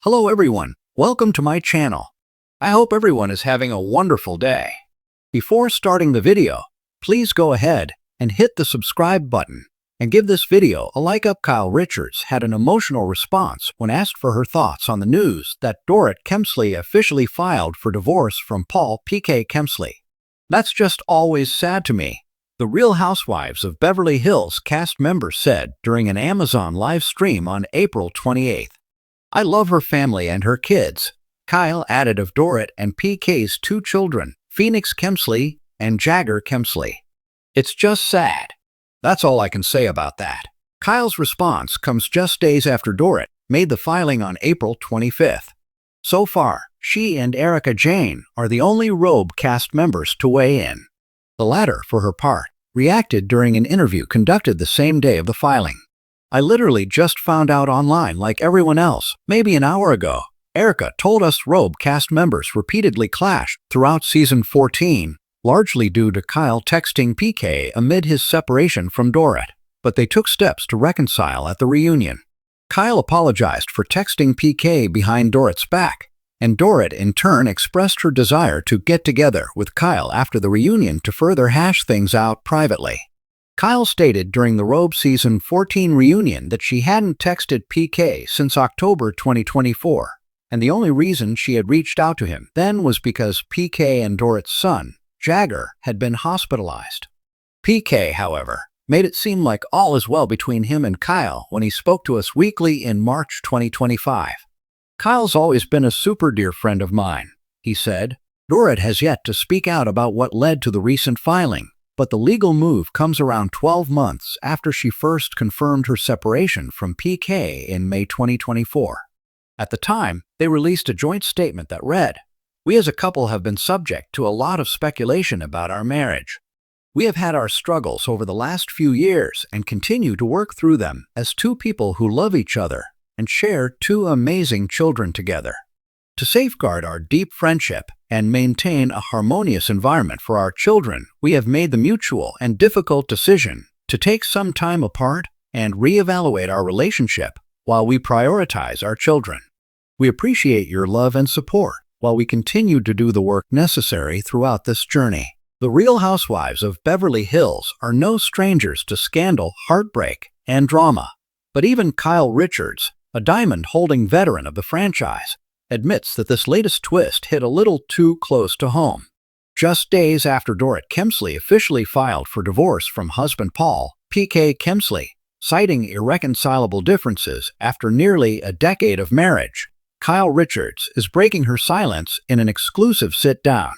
Hello everyone, welcome to my channel. I hope everyone is having a wonderful day. Before starting the video, please go ahead and hit the subscribe button and give this video a like up. Kyle Richards had an emotional response when asked for her thoughts on the news that Dorit Kemsley officially filed for divorce from Paul P.K. Kemsley. That's just always sad to me, the Real Housewives of Beverly Hills cast member said during an Amazon live stream on April 28th. I love her family and her kids, Kyle added of Dorit and PK's two children, Phoenix Kemsley and Jagger Kemsley. It's just sad. That's all I can say about that. Kyle's response comes just days after Dorit made the filing on April 25th. So far, she and Erika Jayne are the only Robe cast members to weigh in. The latter, for her part, reacted during an interview conducted the same day of the filing. I literally just found out online like everyone else, maybe an hour ago. Erika told us Robe cast members repeatedly clashed throughout season 14, largely due to Kyle texting PK amid his separation from Dorit, but they took steps to reconcile at the reunion. Kyle apologized for texting PK behind Dorit's back, and Dorit in turn expressed her desire to get together with Kyle after the reunion to further hash things out privately. Kyle stated during the Robe season 14 reunion that she hadn't texted PK since October 2024, and the only reason she had reached out to him then was because PK and Dorit's son, Jagger, had been hospitalized. PK, however, made it seem like all is well between him and Kyle when he spoke to us weekly in March 2025. Kyle's always been a super dear friend of mine, he said. Dorit has yet to speak out about what led to the recent filing, but the legal move comes around 12 months after she first confirmed her separation from PK in May 2024. At the time, they released a joint statement that read, "We as a couple have been subject to a lot of speculation about our marriage. We have had our struggles over the last few years and continue to work through them as two people who love each other and share two amazing children together. To safeguard our deep friendship and maintain a harmonious environment for our children, we have made the mutual and difficult decision to take some time apart and reevaluate our relationship while we prioritize our children. We appreciate your love and support while we continue to do the work necessary throughout this journey." The Real Housewives of Beverly Hills are no strangers to scandal, heartbreak, and drama. But even Kyle Richards, a diamond-holding veteran of the franchise, admits that this latest twist hit a little too close to home. Just days after Dorit Kemsley officially filed for divorce from husband Paul P.K. Kemsley, citing irreconcilable differences after nearly a decade of marriage, Kyle Richards is breaking her silence in an exclusive sit-down.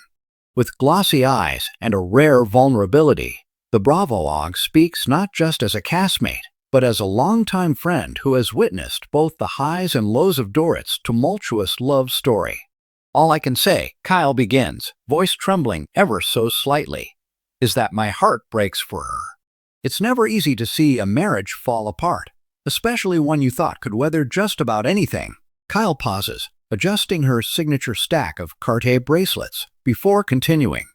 With glossy eyes and a rare vulnerability, the Bravo-og speaks not just as a castmate, but as a longtime friend who has witnessed both the highs and lows of Dorit's tumultuous love story. "All I can say," Kyle begins, voice trembling ever so slightly, "is that my heart breaks for her. It's never easy to see a marriage fall apart, especially one you thought could weather just about anything." Kyle pauses, adjusting her signature stack of Cartier bracelets, before continuing.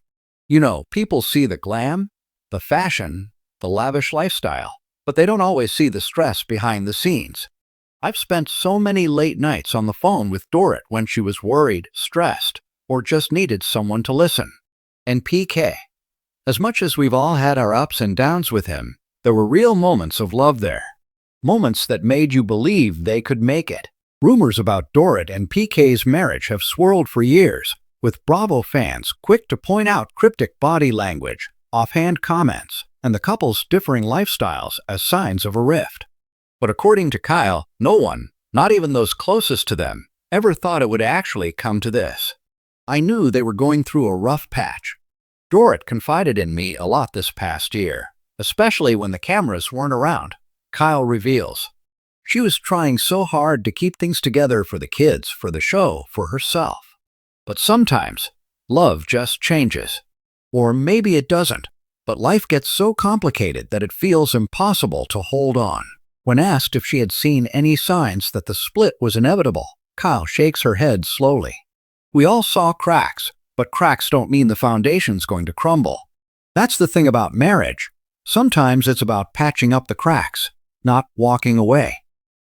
"You know, people see the glam, the fashion, the lavish lifestyle, but they don't always see the stress behind the scenes. I've spent so many late nights on the phone with Dorit when she was worried, stressed, or just needed someone to listen. And PK. As much as we've all had our ups and downs with him, there were real moments of love there. Moments that made you believe they could make it." Rumors about Dorit and PK's marriage have swirled for years, with Bravo fans quick to point out cryptic body language, offhand comments, and the couple's differing lifestyles as signs of a rift. But according to Kyle, no one, not even those closest to them, ever thought it would actually come to this. "I knew they were going through a rough patch. Dorit confided in me a lot this past year, especially when the cameras weren't around," Kyle reveals. "She was trying so hard to keep things together for the kids, for the show, for herself. But sometimes, love just changes. Or maybe it doesn't, but life gets so complicated that it feels impossible to hold on." When asked if she had seen any signs that the split was inevitable, Kyle shakes her head slowly. "We all saw cracks, but cracks don't mean the foundation's going to crumble. That's the thing about marriage. Sometimes it's about patching up the cracks, not walking away."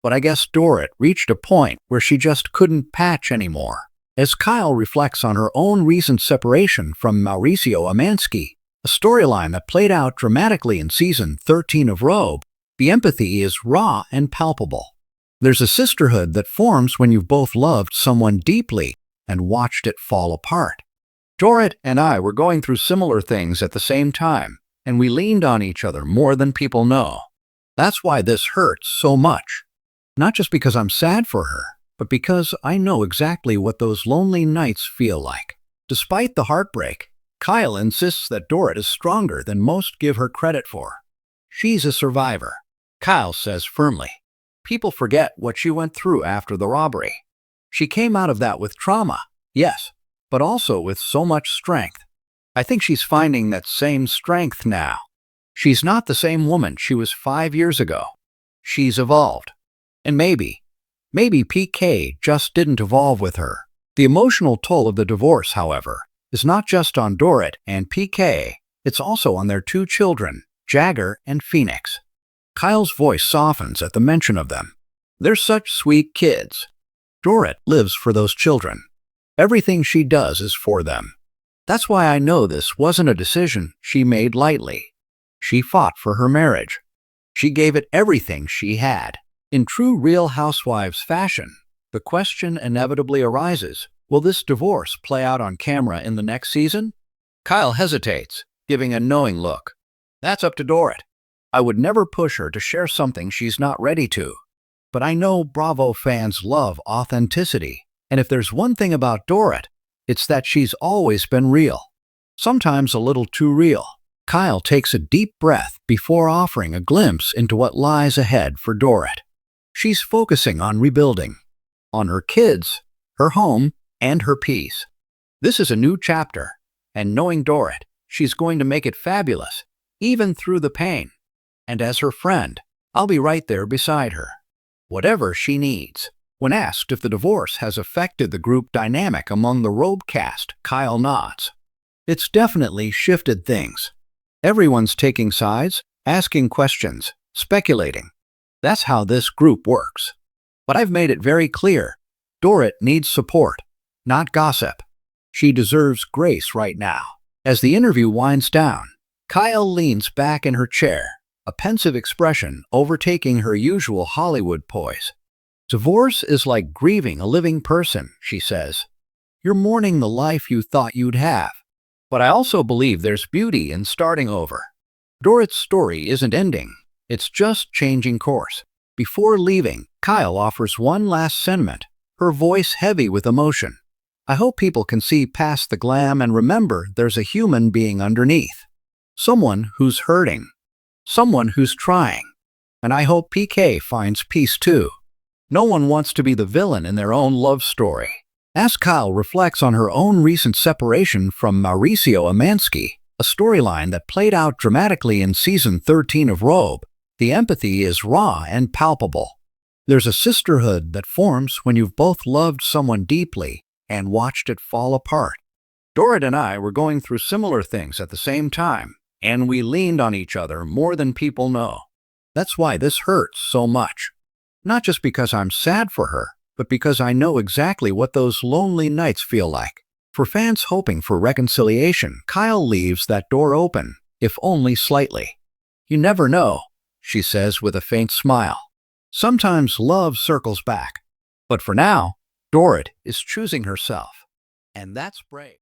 But I guess Dorit reached a point where she just couldn't patch anymore. As Kyle reflects on her own recent separation from Mauricio Amansky, a storyline that played out dramatically in season 13 of Robe, the empathy is raw and palpable. There's a sisterhood that forms when you've both loved someone deeply and watched it fall apart. Dorit and I were going through similar things at the same time, and we leaned on each other more than people know. That's why this hurts so much. Not just because I'm sad for her, but because I know exactly what those lonely nights feel like. Despite the heartbreak, Kyle insists that Dorit is stronger than most give her credit for. She's a survivor, Kyle says firmly. People forget what she went through after the robbery. She came out of that with trauma, yes, but also with so much strength. I think she's finding that same strength now. She's not the same woman she was 5 years ago. She's evolved. And maybe PK just didn't evolve with her. The emotional toll of the divorce, however, is not just on Dorit and PK, it's also on their 2 children, Jagger and Phoenix. Kyle's voice softens at the mention of them. They're such sweet kids. Dorit lives for those children. Everything she does is for them. That's why I know this wasn't a decision she made lightly. She fought for her marriage. She gave it everything she had. In true Real Housewives fashion, the question inevitably arises, will this divorce play out on camera in the next season? Kyle hesitates, giving a knowing look. That's up to Dorit. I would never push her to share something she's not ready to. But I know Bravo fans love authenticity, and if there's one thing about Dorit, it's that she's always been real. Sometimes a little too real. Kyle takes a deep breath before offering a glimpse into what lies ahead for Dorit. She's focusing on rebuilding, on her kids, her home, and her peace. This is a new chapter, and knowing Dorit, she's going to make it fabulous, even through the pain. And as her friend, I'll be right there beside her, whatever she needs. When asked if the divorce has affected the group dynamic among the Robe cast, Kyle nods. It's definitely shifted things. Everyone's taking sides, asking questions, speculating. That's how this group works. But I've made it very clear, Dorit needs support, not gossip. She deserves grace right now. As the interview winds down, Kyle leans back in her chair, a pensive expression overtaking her usual Hollywood poise. Divorce is like grieving a living person, she says. You're mourning the life you thought you'd have. But I also believe there's beauty in starting over. Dorit's story isn't ending. It's just changing course. Before leaving, Kyle offers one last sentiment, her voice heavy with emotion. I hope people can see past the glam and remember there's a human being underneath. Someone who's hurting. Someone who's trying. And I hope PK finds peace too. No one wants to be the villain in their own love story. As Kyle reflects on her own recent separation from Mauricio Amansky, a storyline that played out dramatically in season 13 of Robe, the empathy is raw and palpable. There's a sisterhood that forms when you've both loved someone deeply and watched it fall apart. Dorit and I were going through similar things at the same time, and we leaned on each other more than people know. That's why this hurts so much. Not just because I'm sad for her, but because I know exactly what those lonely nights feel like. For fans hoping for reconciliation, Kyle leaves that door open, if only slightly. You never know, she says with a faint smile. Sometimes love circles back. But for now, Dorit is choosing herself. And that's brave.